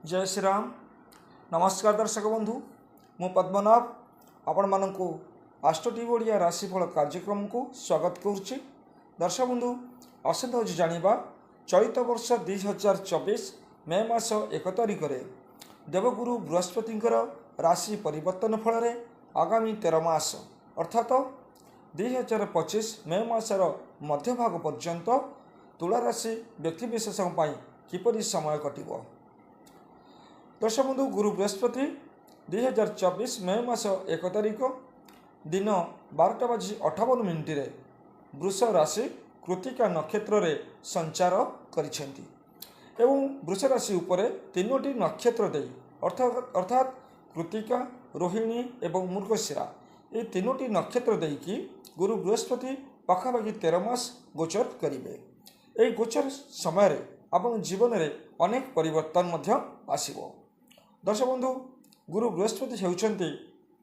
जय श्री राम। नमस्कार दर्शक बंधु, मु पद्मनाभ आपण मानू आस्ट्रो टीवी ओडिया राशिफल कार्यक्रम को स्वागत करुच्ची। दर्शक बंधु, आसंता आज जानिबा चलित वर्ष 2024 मे मास 1 तारिख में देवगुरु बृहस्पति राशि परिवर्तन फल आगामी 13 मास अर्थात 2025 मे मासर मध्यभाग पर्यंत तुला राशि व्यक्तिविशेष किपरि समय कटिब। दर्शक बंधु, गुरु बृहस्पति 2024 मे मास 1 तारिख दिन 12:58 वृष राशि कृतिका नक्षत्र रे संचार करिसेंती एवं वृष राशि उपरे तीनोटी नक्षत्र दे अर्थात कृतिका, रोहिणी एवं मृगशिरा ये तीनोटी नक्षत्र देकी गुरु बृहस्पति पाखापाखि 13 मास गोचर करिवे। एई गोचर समय आपण जीवन में अनेक परिवर्तन मध्य आसिबो। दर्शक बंधु, गुरु बृहस्पति हेउचंती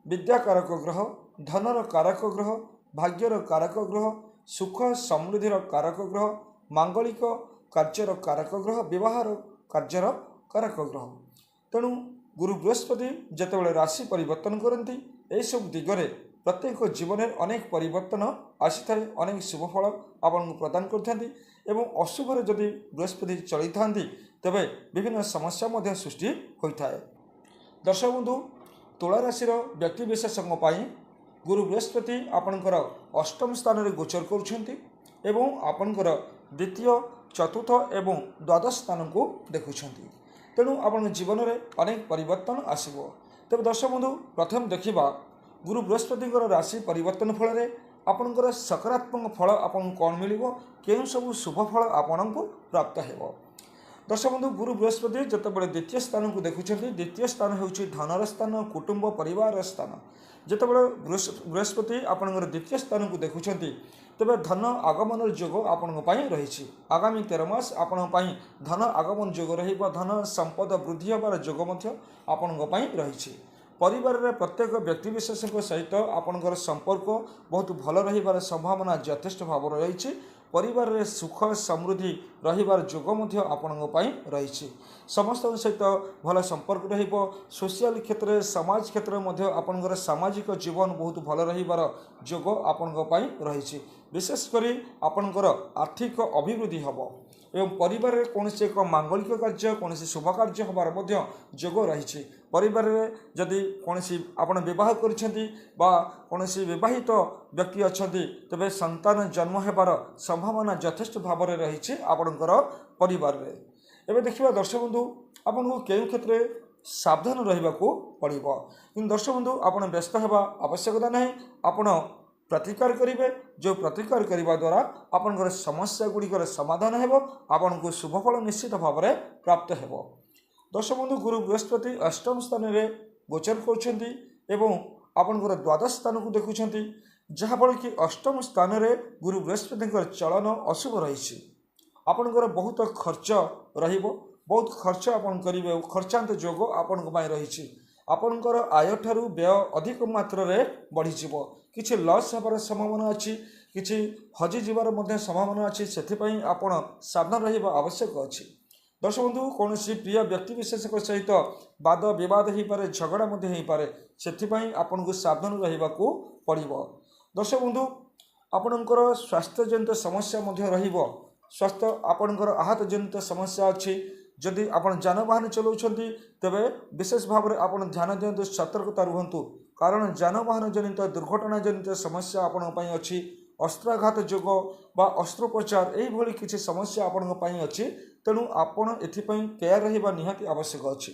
विद्या कारक ग्रह, धनर कारक ग्रह, भाग्यर कारक ग्रह, सुख समृद्धिर कारक ग्रह, मांगलिक कार्यर कारक ग्रह, विवाहर कार्यर कारक ग्रह। तेणु गुरु बृहस्पति जेतेबेले राशि परिवर्तन करती यही सब दिगरे प्रत्येक जीवन में अनेक परिवर्तन आसी थाए, अनेक शुभफल आपन प्रदान करथांती एवं अशुभ जदि बृहस्पति चली थांती तेबे विभिन्न समस्या मध्य सृष्टि होता है। दर्शक बंधु, तुला राशि व्यक्तिविशेषों गुरु बृहस्पति आपणकर अष्टम स्थान में गोचर करुछंती एवं आपणकर द्वितीय, चतुर्थ एवं द्वादश स्थान को देखुछंती। तेणु आपण जीवन में अनेक परिवर्तन आसिबो। तेबे दर्शक बंधु, प्रथम देखिबा गुरु बृहस्पति राशि परिवर्तन फल आपणकर सकारात्मक फल आपन कौन मिलिबो, केउं सब शुभ फल आपन को प्राप्त हेबो। दर्शक बंधु, गुरु बृहस्पति जितेबाला द्वितीय स्थान को देखुंत, द्वितीय स्थान होउछि धनर स्थान, कुटुंब परिवार स्थान। जितेबाला बृहस्पति आपणकर द्वितीय स्थान को देखुंत तेबे धन आगमन योग आपण रही। आगामी 13 मास आपण धन आगमन योग रहिबो, धन संपद वृद्धि होबार योग आपण रही। परिवार रे प्रत्येक व्यक्तिविशेष सहित आपणकर संपर्क बहुत भल रहिबार संभावना यथेष्ट भाव रही। परिवार रे सुख समृद्धि रहिबार योग आपण रही। समस्त सहित भल संपर्क रहिबो। सोशल क्षेत्र, समाज क्षेत्र में आपणकर सामाजिक जीवन बहुत भल रहिबार योग आपण रही। विशेषकर आपणकर आर्थिक अभिवृद्धि हबो एवं परिवार रे कौन एक मांगलिक कार्य, कौन शुभ कार्य हबार योग रही। परिवार रे जदि कौन आपन विवाह करिसेंती बा कौन विवाहित व्यक्ति अछंती तबे संतान जन्म हेबार संभावना यथेष्ट भाव में रही आपणकर परिवार रे। एबे देखिबा दर्शक बंधु, आपन को केउ क्षेत्र सावधान रहिबा को पड़िबो। कि दर्शक बंधु, आपन व्यस्त हेबा आवश्यकता नहीं। आपन प्रतिकार करेंगे, जो प्रतिकार करने द्वारा आपनकर समस्या गुड़िकर समाधान हेबो, आपन को शुभफल निश्चित भाव में प्राप्त हेबो। दर्शक बंधु, गुरु बृहस्पति अष्टम स्थान में गोचर करछंती एवं आपनकर द्वादश स्थान को देखुछंती, जहाँफल कि अष्टम स्थान में गुरु बृहस्पति चलन अशुभ रही। आपनकर बहुत खर्च रहिबो, बहुत खर्च आपन करिवे, खर्चांत योग आपन रही। आपनकर आय ठारू व्यय अधिक मात्रा रे बढ़ी जिवो, किछि लॉस होबार संभावना अछि, किछि हजि जिबार मध्य संभावना अछि। सेथिपई आपण सावधान रहिबा आवश्यक अछि। दर्शक बंधु, कौन प्रिय व्यक्ति विशेष सहित वाद विवाद हो पारे, झगड़ा हो पारे, सेथिपई आपण को सावधान रहिबा को पड़िबो। दर्शक बंधु, आपणकर स्वास्थ्य जनित समस्या मध्य रहिबो। स्वास्थ्य आपणकर आहत जनित समस्या अछि। जदि आपण जानवाहन चलाउछंती तेबे विशेष भाव में आपण ध्यान दियंतु, सतर्कता रुहंतु, कारण जानवाहन जनित दुर्घटना जनित समस्या आपण पई अछि। अस्त्राघात योग बा अस्त्रोपचार यही भली किसी समस्या आपण पई अछि। तेणु आपण एथिपई केयर रहिबा निहाती आवश्यक अछि।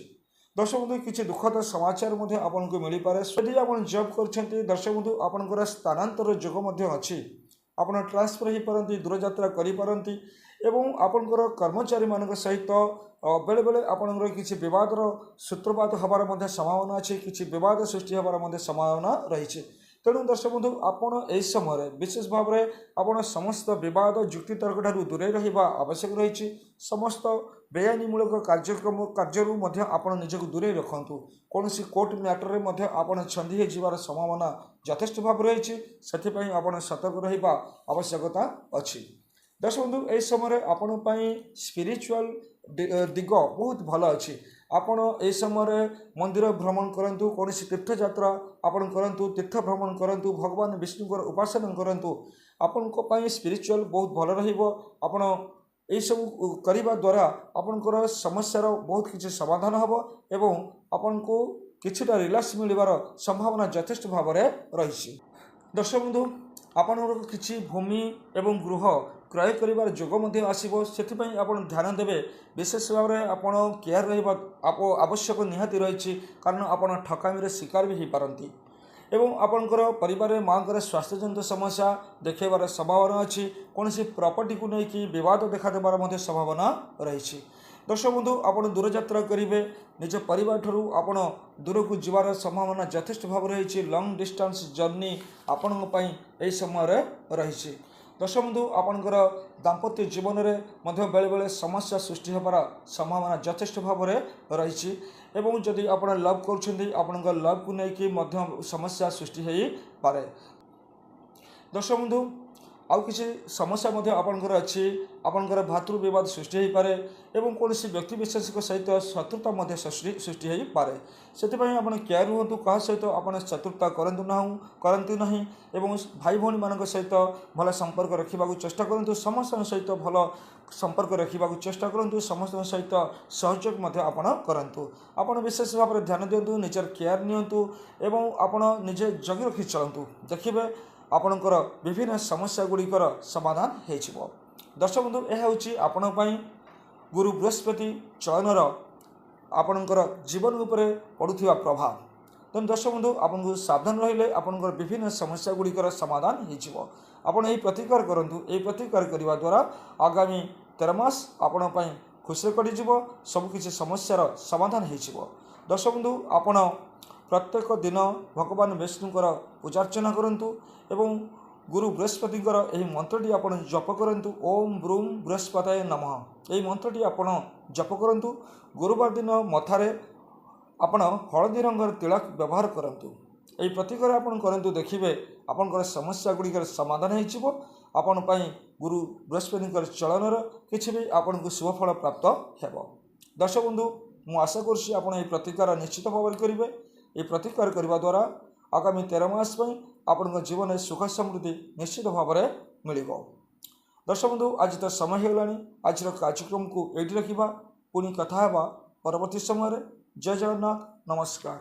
दर्शक बंधु, किसी दुखद समाचार मध्य आपण को मिली पारे। यदि आपण जॉब करछंती दर्शक बंधु, आपणकर स्थानांतर योग मध्य अछि। आपण ट्रांसफर हो पारंती, दूर यात्रा करि पारंती एवं आपणकर कर्मचारी मान सहित बेले बेले आपणकर किसी विवादर सूत्रपात हबार मध्य संभावना अछि, किसी विवाद सृष्टि हबार मध्य संभावना रही। तेणु दर्शक बंधु, आपण एही समय विशेष भाव में आपण समस्त विवाद युक्ति तर्क ठारू दूरे रहिबा आवश्यक रही। समस्त बेआईनमूलक कार्यक्रम कार्यरू मध्य आपण निजक दूरे रखंतु। कौन कोर्ट मैटर में मध्य आपण छंदी होइबार संभावना यथेष्ट भाव रही। सेथिपई आपण सतर्क रहिबा आवश्यकता अछि। दर्शक बंधु, यह समय आपण स्पिरिचुअल दिग बहुत भल अच्छी आपण ए समय मंदिर भ्रमण करूँ कौन तीर्थयात्रा आपण करूँ तीर्थ भ्रमण करूँ भगवान विष्णुकर उपासना करूँ आपण स्पिरिचुअल बहुत भल रहा यही सब करने द्वारा आपणकर समस्यार बहुत किसी समाधान हम एवं आपण को किछिटा रिलैक्स मिलवार संभावना यथेष्ट भाव में रही। दर्शक बंधु आपणकर किछि भूमि एवं गृह क्रय कर जोग आसो से आप ध्यान देवे विशेष भाव में आप केयर रहा आवश्यक निहाती रही कारण आप ठकामी शिकार भी हो पारती एवं आपणकर परिवार माँ स्वास्थ्यजनित समस्या देखार संभावना अच्छी कौन प्रॉपर्टी को लेकिन बद देखा देवार संभावना रही। दर्शक बंधु आप दूर यात्रा करेंगे निज परिवार ठारू आप दूर को जीवार संभावना यथेष्ट भाव रही लंग डिस्टेंस जर्नी आपण समय रही। दर्शक बंधु आपणकर दाम्पत्य जीवन में बेले बेले समस्या सृष्टि होबार संभावना यथेष्ट भाव में रही एवं जदि आप लव कर लव को लेकिन समस्या सृष्टि हो पारे। दर्शक बंधु आउ किसी समस्या आपणकर अच्छी आपणकर भातृ विवाद सृष्टि हो पारे एवं कौन व्यक्ति विशेष सहित शत्रुता सृष्टि हो पारे से आप केयर रुहतु क्या सहित आप शत्रुता करतु ना एवं भाई भौणी मान सहित भल संपर्क रखा चेष्टा करूँ समस्त सहित भल संपर्क रखा चेष्टा करूँ समस्त सहित सहयोग करूँ आप विशेष भाव में ध्यान दिंतु निजर केयर नियंतु एवं आप निजे जगी रखी चलतु देखिए आपणकर विभिन्न समस्या गुड़िकर समाधान हो। दर्शक बंधु यह हूँ आपण गुरु बृहस्पति चयनर आपणकर जीवन उपर पड़ुवा प्रभाव तेणु दर्शक बंधु आपको सावधान रहिले आपणकर विभिन्न समस्या गुड़िकर समाधान हो। आपण यही प्रतिकार करूँ यही प्रतिकार करने द्वारा आगामी 13 मास आपण खुशी कटिज सबकि समस्यार समाधान हो। दर्शक बंधु आपण प्रत्येक दिन भगवान विष्णुकर पूजार्चना करूँ एवं गुरु बृहस्पतिकर यही मंत्रटी आप जप करूँ ओम ब्रूम बृहस्पतये नमः यही मंत्रटी आप जप करूँ। गुरुवार दिन मथारे आपण हलदी रंगर तिलक व्यवहार करूँ यही प्रतिकार आप करूँ देखिए आपंकर समस्या गुड़िकर समाधान होपण गुरु बृहस्पति चलनर किसी भी आपन को शुभफल प्राप्त हो। दर्शक बंधु मु आशा कर प्रतिकार निश्चित भाव में करेंगे ये प्रतिकार करने द्वारा आगामी 13 मास आपण जीवन सुख समृद्धि निश्चित भाव में मिल। दर्शक बंधु आज तो समय होगा आज कार्यक्रम को ये रखा पुणी कथा परवर्ती समय। जय जगन्नाथ नमस्कार।